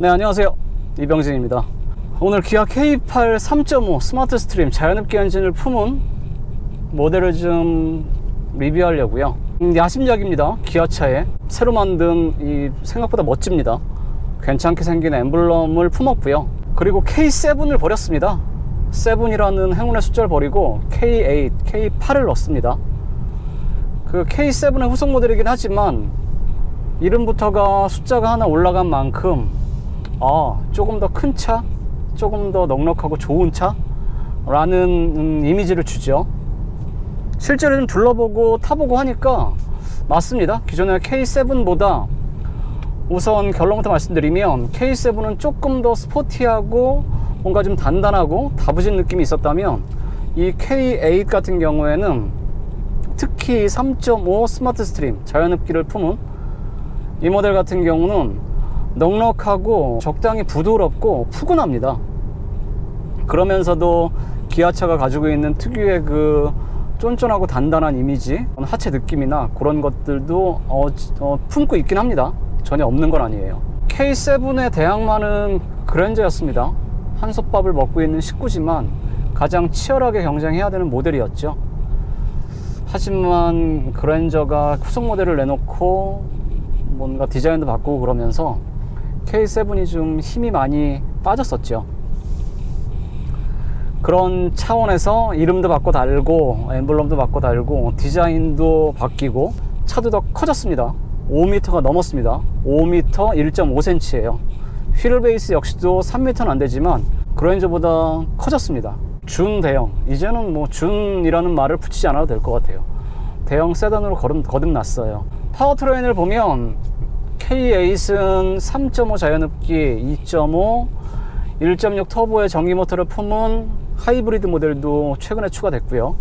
네, 안녕하세요. 이병진입니다. 오늘 기아 K8 3.5 스마트 스트림 자연흡기 엔진을 품은 모델을 좀 리뷰하려고요. 야심작입니다. 기아차에 새로 만든 이 생각보다 멋집니다. 괜찮게 생긴 엠블럼을 품었고요. 그리고 K7을 버렸습니다. 7이라는 행운의 숫자를 버리고 K8, K8을 넣습니다. 그 K7의 후속 모델이긴 하지만 이름부터가 숫자가 하나 올라간 만큼 조금 더 큰 차, 조금 더 넉넉하고 좋은 차 라는 이미지를 주죠. 실제로 좀 둘러보고 타보고 하니까 맞습니다. 기존의 K7보다 우선 결론부터 말씀드리면 K7은 조금 더 스포티하고 뭔가 좀 단단하고 다부진 느낌이 있었다면 이 K8 같은 경우에는 특히 3.5 스마트 스트림 자연흡기를 품은 이 모델 같은 경우는 넉넉하고 적당히 부드럽고 푸근합니다. 그러면서도 기아차가 가지고 있는 특유의 그 쫀쫀하고 단단한 이미지, 하체 느낌이나 그런 것들도 품고 있긴 합니다. 전혀 없는 건 아니에요. K7의 대항마는 그랜저였습니다. 한솥밥을 먹고 있는 식구지만 가장 치열하게 경쟁해야 되는 모델이었죠. 하지만 그랜저가 후속 모델을 내놓고 뭔가 디자인도 바꾸고 그러면서 K7이 좀 힘이 많이 빠졌었죠. 그런 차원에서 이름도 바꿔 달고 엠블럼도 바꿔 달고 디자인도 바뀌고 차도 더 커졌습니다. 5m가 넘었습니다. 5m 1.5cm예요. 휠 베이스 역시도 3m는 안 되지만 그랜저보다 커졌습니다. 준 대형, 이제는 뭐 준이라는 말을 붙이지 않아도 될 것 같아요. 대형 세단으로 거듭났어요. 파워트레인을 보면 K8은 3.5 자연흡기, 2.5, 1.6 터보의 전기 모터를 품은 하이브리드 모델도 최근에 추가됐고요.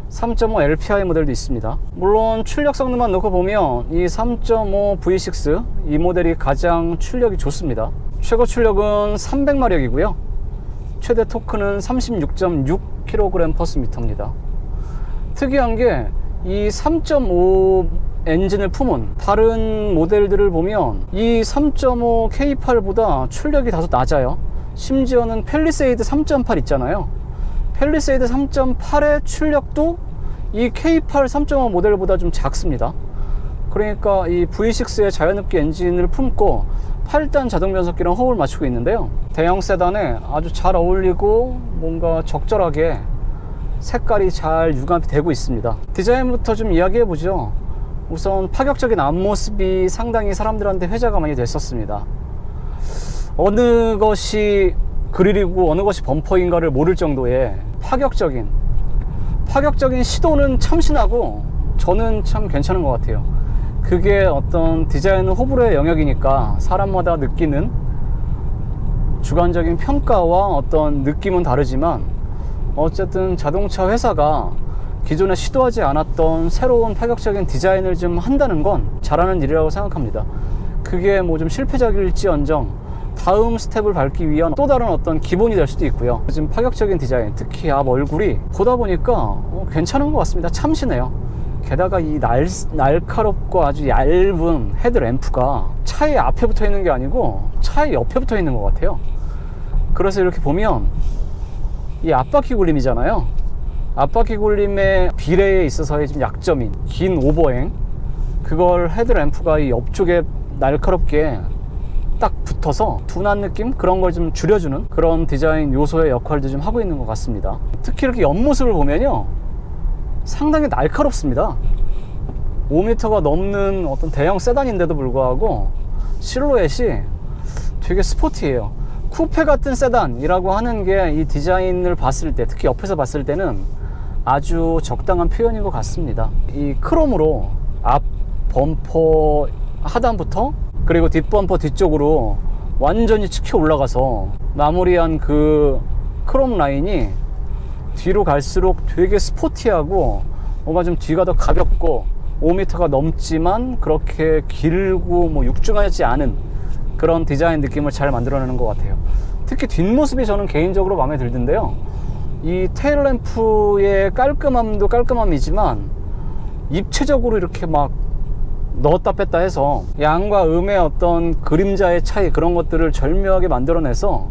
3.5 LPI 모델도 있습니다. 물론 출력 성능만 놓고 보면 이 3.5 V6 이 모델이 가장 출력이 좋습니다. 최고 출력은 300마력이고요. 최대 토크는 36.6kg/m입니다. 특이한 게 이 3.5 엔진을 품은 다른 모델들을 보면 이 3.5 K8보다 출력이 다소 낮아요. 심지어는 팰리세이드 3.8 있잖아요. 팰리세이드 3.8의 출력도 이 K8 3.5 모델보다 좀 작습니다. 그러니까 이 V6의 자연흡기 엔진을 품고 8단 자동 변속기랑 호흡을 맞추고 있는데요. 대형 세단에 아주 잘 어울리고 뭔가 적절하게 색깔이 잘 융합이 되고 있습니다. 디자인부터 좀 이야기해 보죠. 우선 파격적인 앞모습이 상당히 사람들한테 회자가 많이 됐었습니다. 어느 것이 그릴이고 어느 것이 범퍼인가를 모를 정도의 파격적인 시도는 참신하고 저는 참 괜찮은 것 같아요. 그게 어떤 디자인 호불호의 영역이니까 사람마다 느끼는 주관적인 평가와 어떤 느낌은 다르지만 어쨌든 자동차 회사가 기존에 시도하지 않았던 새로운 파격적인 디자인을 좀 한다는 건 잘하는 일이라고 생각합니다. 그게 뭐 좀 실패작일지언정 다음 스텝을 밟기 위한 또 다른 어떤 기본이 될 수도 있고요. 지금 파격적인 디자인, 특히 앞 얼굴이 보다 보니까 괜찮은 것 같습니다. 참신해요. 게다가 이 날카롭고 아주 얇은 헤드램프가 차의 앞에 붙어 있는 게 아니고 차의 옆에 붙어 있는 것 같아요. 그래서 이렇게 보면 이 앞바퀴 굴림이잖아요. 앞바퀴 굴림의 비례에 있어서의 좀 약점인 긴 오버행, 그걸 헤드램프가 이 옆쪽에 날카롭게 딱 붙어서 둔한 느낌? 그런 걸 좀 줄여주는 그런 디자인 요소의 역할도 좀 하고 있는 것 같습니다. 특히 이렇게 옆모습을 보면요, 상당히 날카롭습니다. 5m가 넘는 어떤 대형 세단인데도 불구하고 실루엣이 되게 스포티해요. 쿠페 같은 세단이라고 하는 게 이 디자인을 봤을 때, 특히 옆에서 봤을 때는 아주 적당한 표현인 것 같습니다. 이 크롬으로 앞 범퍼 하단부터 그리고 뒷범퍼 뒤쪽으로 완전히 치켜 올라가서 마무리한 그 크롬 라인이 뒤로 갈수록 되게 스포티하고 뭔가 좀 뒤가 더 가볍고 5m가 넘지만 그렇게 길고 뭐 육중하지 않은 그런 디자인 느낌을 잘 만들어내는 것 같아요. 특히 뒷모습이 저는 개인적으로 마음에 들던데요, 이 테일램프의 깔끔함도 깔끔함이지만 입체적으로 이렇게 막 넣었다 뺐다 해서 양과 음의 어떤 그림자의 차이, 그런 것들을 절묘하게 만들어내서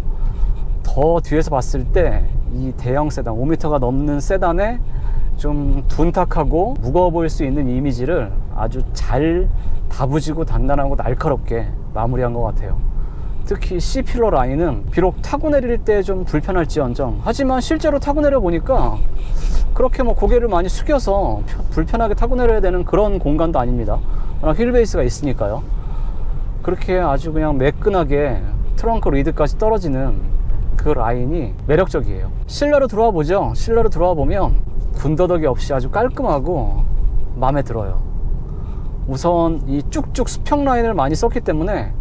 더 뒤에서 봤을 때 이 대형 세단, 5m가 넘는 세단에 좀 둔탁하고 무거워 보일 수 있는 이미지를 아주 잘 다부지고 단단하고 날카롭게 마무리한 것 같아요. 특히 C필러 라인은 비록 타고 내릴 때 좀 불편할지언정, 하지만 실제로 타고 내려 보니까 그렇게 뭐 고개를 많이 숙여서 불편하게 타고 내려야 되는 그런 공간도 아닙니다. 워낙 휠베이스가 있으니까요. 그렇게 아주 그냥 매끈하게 트렁크 리드까지 떨어지는 그 라인이 매력적이에요. 실내로 들어와 보죠. 실내로 들어와 보면 군더더기 없이 아주 깔끔하고 마음에 들어요. 우선 이 쭉쭉 수평 라인을 많이 썼기 때문에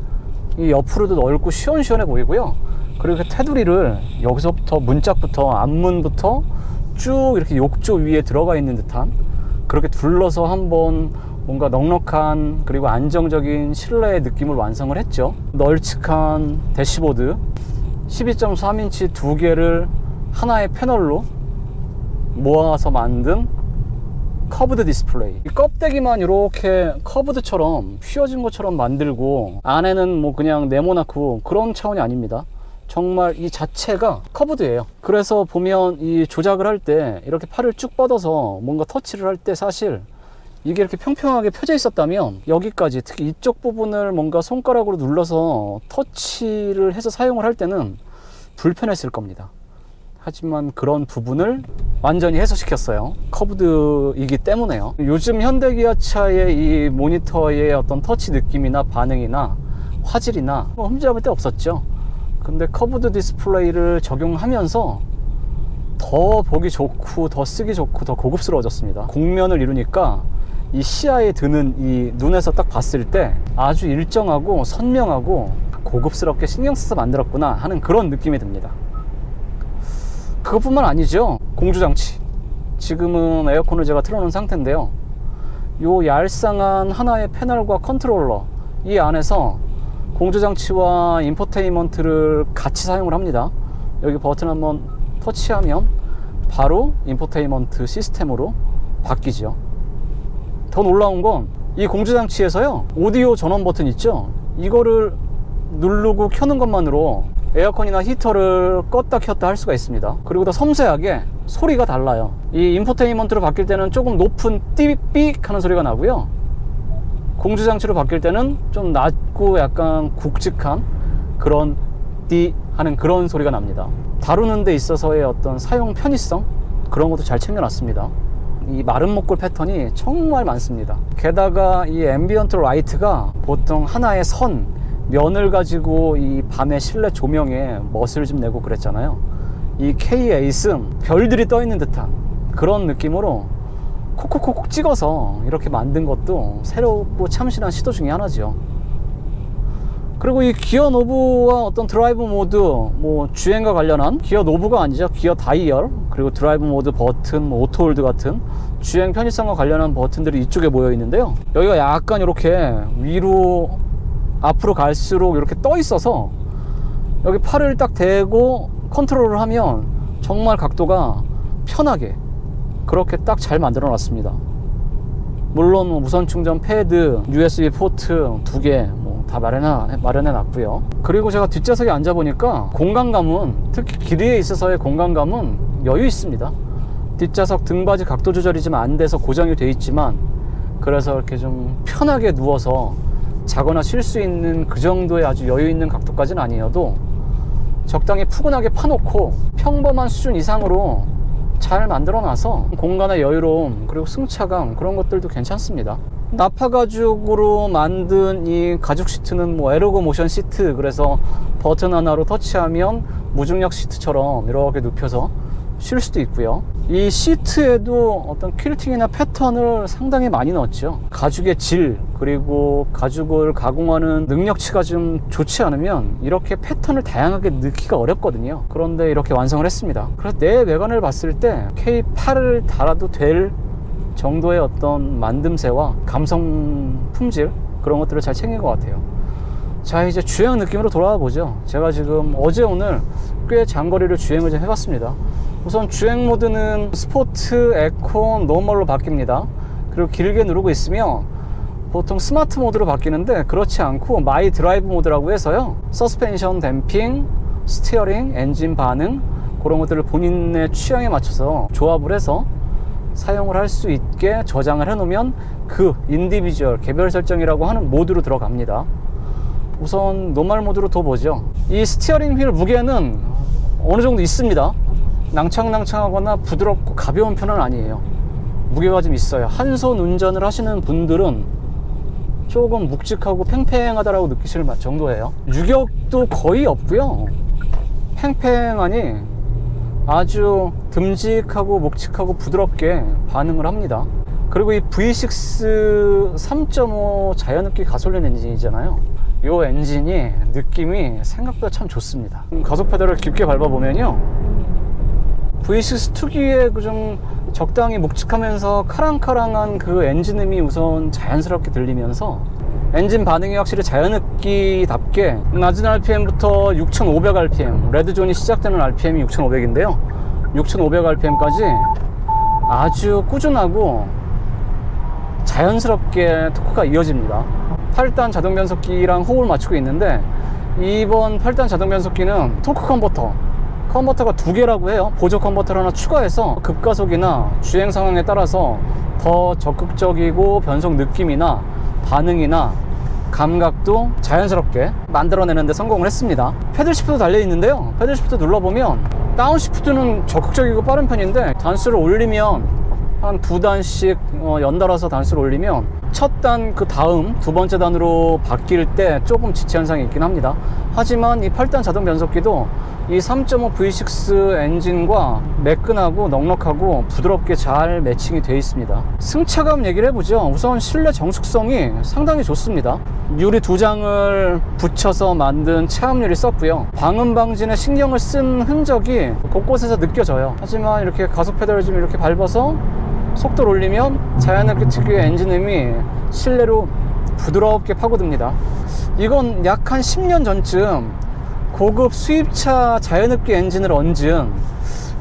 이 옆으로도 넓고 시원시원해 보이고요. 그리고 그 테두리를 여기서부터 문짝부터 앞문부터 쭉 이렇게 욕조 위에 들어가 있는 듯한, 그렇게 둘러서 한번 뭔가 넉넉한 그리고 안정적인 실내의 느낌을 완성을 했죠. 널찍한 대시보드, 12.3인치 두 개를 하나의 패널로 모아서 만든 커브드 디스플레이. 이 껍데기만 이렇게 커브드처럼 휘어진 것처럼 만들고 안에는 뭐 그냥 네모나고 그런 차원이 아닙니다. 정말 이 자체가 커브드예요. 그래서 보면 이 조작을 할 때 이렇게 팔을 쭉 뻗어서 뭔가 터치를 할 때 사실 이게 이렇게 평평하게 펴져 있었다면 여기까지, 특히 이쪽 부분을 뭔가 손가락으로 눌러서 터치를 해서 사용을 할 때는 불편했을 겁니다. 하지만 그런 부분을 완전히 해소시켰어요. 커브드이기 때문에요. 요즘 현대기아차의 이 모니터의 어떤 터치 느낌이나 반응이나 화질이나 흠잡을 데 없었죠. 근데 커브드 디스플레이를 적용하면서 더 보기 좋고 더 쓰기 좋고 더 고급스러워졌습니다. 곡면을 이루니까 이 시야에 드는, 이 눈에서 딱 봤을 때 아주 일정하고 선명하고 고급스럽게 신경 써서 만들었구나 하는 그런 느낌이 듭니다. 그것뿐만 아니죠. 공조장치, 지금은 에어컨을 제가 틀어놓은 상태인데요, 요 얄쌍한 하나의 패널과 컨트롤러, 이 안에서 공조장치와 인포테인먼트를 같이 사용을 합니다. 여기 버튼 한번 터치하면 바로 인포테인먼트 시스템으로 바뀌죠. 더 놀라운 건 이 공조장치에서요, 오디오 전원 버튼 있죠, 이거를 누르고 켜는 것만으로 에어컨이나 히터를 껐다 켰다 할 수가 있습니다. 그리고 더 섬세하게 소리가 달라요. 이 인포테인먼트로 바뀔 때는 조금 높은 띠삑 하는 소리가 나고요, 공조장치로 바뀔 때는 좀 낮고 약간 굵직한 그런 띠 하는 그런 소리가 납니다. 다루는 데 있어서의 어떤 사용 편의성, 그런 것도 잘 챙겨놨습니다. 이 마른 목골 패턴이 정말 많습니다. 게다가 이 앰비언트 라이트가 보통 하나의 선, 면을 가지고 이 밤의 실내 조명에 멋을 좀 내고 그랬잖아요. 이 K8은 별들이 떠 있는 듯한 그런 느낌으로 콕콕콕 찍어서 이렇게 만든 것도 새롭고 참신한 시도 중에 하나죠. 그리고 이 기어 노브와 어떤 드라이브 모드, 뭐 주행과 관련한, 기어 노브가 아니죠, 기어 다이얼, 그리고 드라이브 모드 버튼, 뭐 오토 홀드 같은 주행 편의성과 관련한 버튼들이 이쪽에 모여 있는데요, 여기가 약간 이렇게 위로 앞으로 갈수록 이렇게 떠 있어서 여기 팔을 딱 대고 컨트롤을 하면 정말 각도가 편하게 그렇게 딱 잘 만들어 놨습니다. 물론 뭐 무선 충전 패드, USB 포트 2개 다 마련해 놨고요. 그리고 제가 뒷좌석에 앉아 보니까 공간감은, 특히 길이에 있어서의 공간감은 여유 있습니다. 뒷좌석 등받이 각도 조절이 좀 안 돼서 고정이 돼 있지만, 그래서 이렇게 좀 편하게 누워서 자거나 쉴 수 있는 그 정도의 아주 여유 있는 각도까지는 아니어도 적당히 푸근하게 파놓고 평범한 수준 이상으로 잘 만들어놔서 공간의 여유로움, 그리고 승차감, 그런 것들도 괜찮습니다. 나파 가죽으로 만든 이 가죽 시트는 뭐 에르고 모션 시트, 그래서 버튼 하나로 터치하면 무중력 시트처럼 이렇게 눕혀서 쉴 수도 있고요. 이 시트에도 어떤 퀼팅이나 패턴을 상당히 많이 넣었죠. 가죽의 질, 그리고 가죽을 가공하는 능력치가 좀 좋지 않으면 이렇게 패턴을 다양하게 넣기가 어렵거든요. 그런데 이렇게 완성을 했습니다. 그래서 내 외관을 봤을 때 K8을 달아도 될 정도의 어떤 만듦새와 감성 품질, 그런 것들을 잘 챙긴 것 같아요. 자, 이제 주행 느낌으로 돌아와 보죠. 제가 지금 어제 오늘 꽤 장거리를 주행을 좀 해봤습니다. 우선 주행 모드는 스포트, 에코, 노멀로 바뀝니다. 그리고 길게 누르고 있으면 보통 스마트 모드로 바뀌는데 그렇지 않고 마이 드라이브 모드라고 해서요, 서스펜션, 댐핑, 스티어링, 엔진 반응, 그런 것들을 본인의 취향에 맞춰서 조합을 해서 사용을 할 수 있게 저장을 해 놓으면 그 인디비주얼 개별 설정이라고 하는 모드로 들어갑니다. 우선 노멀 모드로 둬보죠. 이 스티어링 휠 무게는 어느 정도 있습니다. 낭창낭창하거나 부드럽고 가벼운 편은 아니에요. 무게가 좀 있어요. 한 손 운전을 하시는 분들은 조금 묵직하고 팽팽하다라고 느끼실 정도예요. 유격도 거의 없고요. 팽팽하니 아주 듬직하고 묵직하고 부드럽게 반응을 합니다. 그리고 이 V6 3.5 자연흡기 가솔린 엔진이잖아요. 이 엔진이 느낌이 생각보다 참 좋습니다. 가속 페달을 깊게 밟아보면요, V6 특유의 그 좀 적당히 묵직하면서 카랑카랑한 그 엔진음이 우선 자연스럽게 들리면서 엔진 반응이 확실히 자연흡기답게 낮은 RPM부터 6500rpm, 레드존이 시작되는 RPM이 6500인데요 6500rpm까지 아주 꾸준하고 자연스럽게 토크가 이어집니다. 8단 자동 변속기랑 호흡을 맞추고 있는데, 이번 8단 자동 변속기는 토크 컨버터가 2개라고 해요. 보조 컨버터를 하나 추가해서 급가속이나 주행 상황에 따라서 더 적극적이고 변속 느낌이나 반응이나 감각도 자연스럽게 만들어내는 데 성공을 했습니다. 패들 시프트도 달려있는데요, 패들 시프트 눌러보면 다운 시프트는 적극적이고 빠른 편인데, 단수를 올리면 한 2단씩 연달아서 단수를 올리면 첫 단 그 다음 두 번째 단으로 바뀔 때 조금 지체 현상이 있긴 합니다. 하지만 이 8단 자동 변속기도 이 3.5 V6 엔진과 매끈하고 넉넉하고 부드럽게 잘 매칭이 되어 있습니다. 승차감 얘기를 해보죠. 우선 실내 정숙성이 상당히 좋습니다. 유리 2장을 붙여서 만든 체압유리 썼고요. 방음 방진에 신경을 쓴 흔적이 곳곳에서 느껴져요. 하지만 이렇게 가속 페달을 좀 이렇게 밟아서 속도를 올리면 자연흡기 특유의 엔진음이 실내로 부드럽게 파고듭니다. 이건 약 한 10년 전쯤 고급 수입차 자연흡기 엔진을 얹은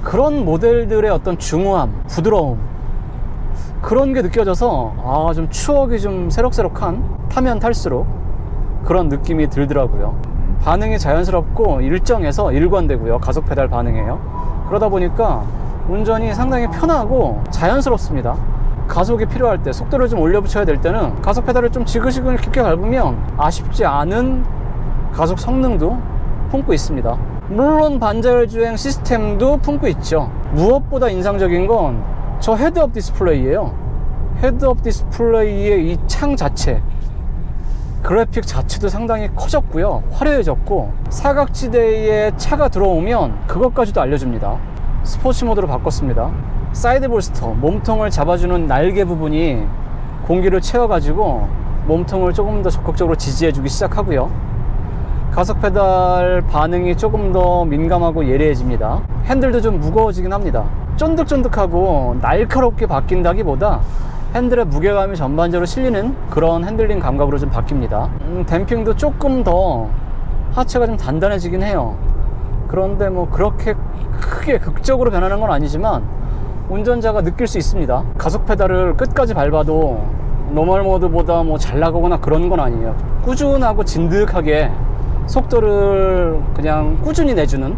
그런 모델들의 어떤 중후함, 부드러움, 그런 게 느껴져서 좀 추억이 좀 새록새록한, 타면 탈수록 그런 느낌이 들더라고요. 반응이 자연스럽고 일정해서 일관되고요. 가속 페달 반응이에요. 그러다 보니까 운전이 상당히 편하고 자연스럽습니다. 가속이 필요할 때, 속도를 좀 올려 붙여야 될 때는 가속 페달을 좀 지그시그 깊게 밟으면 아쉽지 않은 가속 성능도 품고 있습니다. 물론 반자율 주행 시스템도 품고 있죠. 무엇보다 인상적인 건 저 헤드업 디스플레이예요. 헤드업 디스플레이의 이 창 자체, 그래픽 자체도 상당히 커졌고요, 화려해졌고, 사각지대에 차가 들어오면 그것까지도 알려줍니다. 스포츠 모드로 바꿨습니다. 사이드 볼스터, 몸통을 잡아주는 날개 부분이 공기를 채워가지고 몸통을 조금 더 적극적으로 지지해주기 시작하고요. 가속 페달 반응이 조금 더 민감하고 예리해집니다. 핸들도 좀 무거워지긴 합니다. 쫀득쫀득하고 날카롭게 바뀐다기보다 핸들의 무게감이 전반적으로 실리는 그런 핸들링 감각으로 좀 바뀝니다. 댐핑도 조금 더 하체가 좀 단단해지긴 해요. 그런데 뭐 그렇게 크게 극적으로 변하는 건 아니지만 운전자가 느낄 수 있습니다. 가속 페달을 끝까지 밟아도 노멀 모드보다 뭐 잘 나가거나 그런 건 아니에요. 꾸준하고 진득하게 속도를 그냥 꾸준히 내주는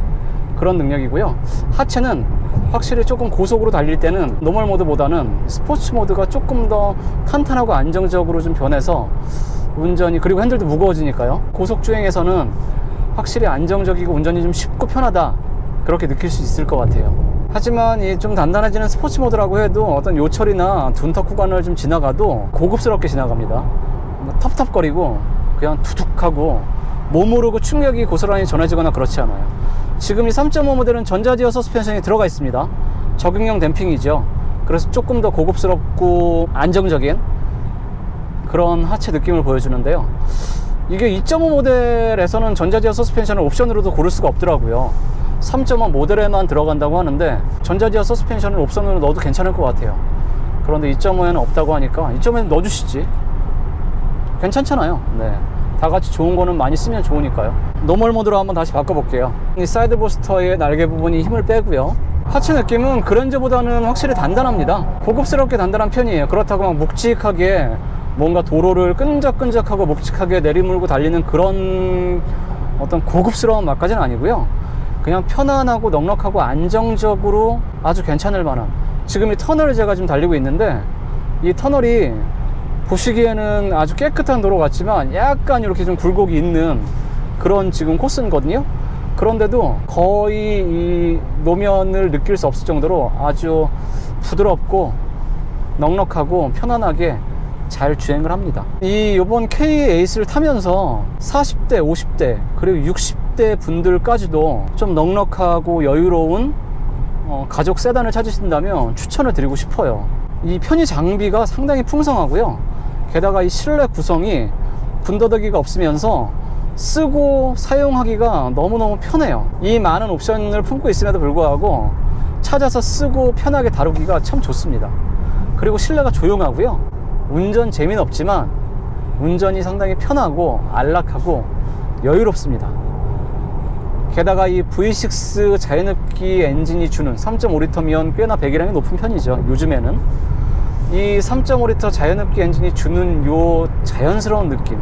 그런 능력이고요. 하체는 확실히 조금 고속으로 달릴 때는 노멀 모드보다는 스포츠 모드가 조금 더 탄탄하고 안정적으로 좀 변해서 운전이, 그리고 핸들도 무거워지니까요, 고속 주행에서는 확실히 안정적이고 운전이 좀 쉽고 편하다, 그렇게 느낄 수 있을 것 같아요. 하지만 이 좀 단단해지는 스포츠 모드라고 해도 어떤 요철이나 둔턱 구간을 좀 지나가도 고급스럽게 지나갑니다. 텁텁거리고 그냥 두둑하고 모르고 충격이 고스란히 전해지거나 그렇지 않아요. 지금 이 3.5 모델은 전자지어 서스펜션이 들어가 있습니다. 적용형 댐핑이죠. 그래서 조금 더 고급스럽고 안정적인 그런 하체 느낌을 보여주는데요. 이게 2.5 모델에서는 전자지어 서스펜션을 옵션으로도 고를 수가 없더라고요. 3.5 모델에만 들어간다고 하는데 전자지어 서스펜션을 옵션으로 넣어도 괜찮을 것 같아요. 그런데 2.5에는 없다고 하니까 2.5에는 넣어주시지. 괜찮잖아요. 네, 다 같이 좋은 거는 많이 쓰면 좋으니까요. 노멀 모드로 한번 다시 바꿔볼게요. 이 사이드 볼스터의 날개 부분이 힘을 빼고요. 하체 느낌은 그랜저보다는 확실히 단단합니다. 고급스럽게 단단한 편이에요. 그렇다고 막 묵직하게 뭔가 도로를 끈적끈적하고 묵직하게 내리물고 달리는 그런 어떤 고급스러운 맛까지는 아니고요. 그냥 편안하고 넉넉하고 안정적으로 아주 괜찮을 만한, 지금 이 터널을 제가 지금 달리고 있는데 이 터널이 보시기에는 아주 깨끗한 도로 같지만 약간 이렇게 좀 굴곡이 있는 그런 지금 코스거든요. 그런데도 거의 이 노면을 느낄 수 없을 정도로 아주 부드럽고 넉넉하고 편안하게 잘 주행을 합니다. 이번 K8을 타면서 40대, 50대 그리고 60대 분들까지도 좀 넉넉하고 여유로운 가족 세단을 찾으신다면 추천을 드리고 싶어요. 이 편의 장비가 상당히 풍성하고요. 게다가 이 실내 구성이 군더더기가 없으면서 쓰고 사용하기가 너무너무 편해요. 이 많은 옵션을 품고 있음에도 불구하고 찾아서 쓰고 편하게 다루기가 참 좋습니다. 그리고 실내가 조용하고요. 운전 재미는 없지만 운전이 상당히 편하고 안락하고 여유롭습니다. 게다가 이 V6 자연흡기 엔진이 주는 3.5L면 꽤나 배기량이 높은 편이죠. 요즘에는 이 3.5L 자연흡기 엔진이 주는 요 자연스러운 느낌,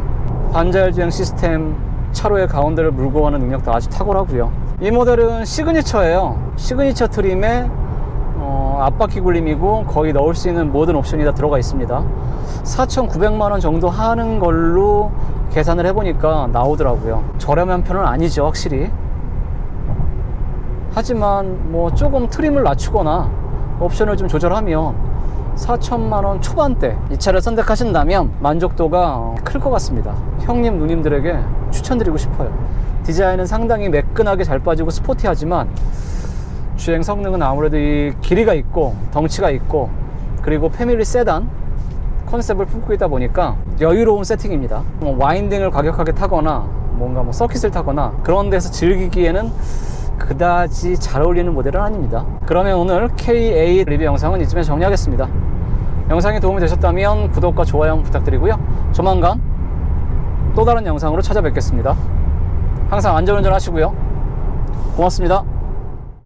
반자율 주행 시스템, 차로의 가운데를 물고 가는 능력도 아주 탁월하고요. 이 모델은 시그니처예요. 시그니처 트림에 앞바퀴 굴림이고 거의 넣을 수 있는 모든 옵션이 다 들어가 있습니다. 4,900만원 정도 하는 걸로 계산을 해보니까 나오더라고요. 저렴한 편은 아니죠, 확실히. 하지만 뭐 조금 트림을 낮추거나 옵션을 좀 조절하면 4천만원 초반대 이 차를 선택하신다면 만족도가 클 것 같습니다. 형님 누님들에게 추천드리고 싶어요. 디자인은 상당히 매끈하게 잘 빠지고 스포티하지만 주행 성능은 아무래도 이 길이가 있고 덩치가 있고 그리고 패밀리 세단 컨셉을 품고 있다 보니까 여유로운 세팅입니다. 와인딩을 과격하게 타거나 뭔가 서킷을 타거나 그런 데서 즐기기에는 그다지 잘 어울리는 모델은 아닙니다. 그러면 오늘 K8 리뷰 영상은 이쯤에 정리하겠습니다. 영상이 도움이 되셨다면 구독과 좋아요 부탁드리고요. 조만간 또 다른 영상으로 찾아뵙겠습니다. 항상 안전운전 하시고요. 고맙습니다.